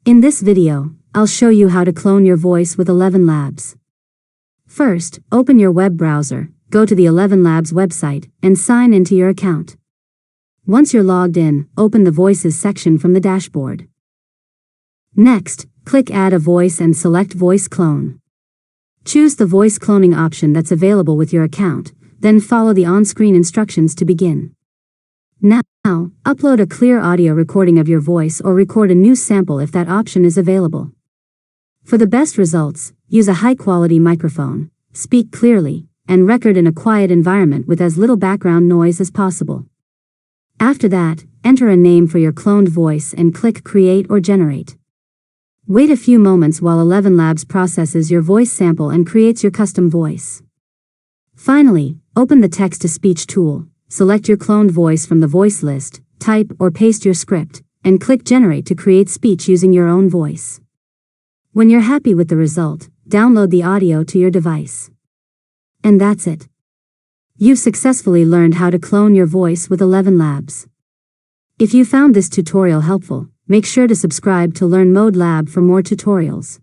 In this video, I'll show you how to clone your voice with Elevenlabs. First, open your web browser, go to the Elevenlabs website, and sign into your account. Once you're logged in, open the Voices section from the dashboard. Next, click Add a Voice and select Voice Clone. Choose the voice cloning option that's available with your account, then follow the on-screen instructions to begin. Now, upload a clear audio recording of your voice or record a new sample if that option is available. For the best results, use a high-quality microphone, speak clearly, and record in a quiet environment with as little background noise as possible. After that, enter a name for your cloned voice and click Create or Generate. Wait a few moments while Elevenlabs processes your voice sample and creates your custom voice. Finally, open the text-to-speech tool, select your cloned voice from the voice list, type or paste your script, and click Generate to create speech using your own voice. When you're happy with the result, download the audio to your device. And that's it. You've successfully learned how to clone your voice with Elevenlabs. If you found this tutorial helpful, make sure to subscribe to Learn Mode Lab for more tutorials.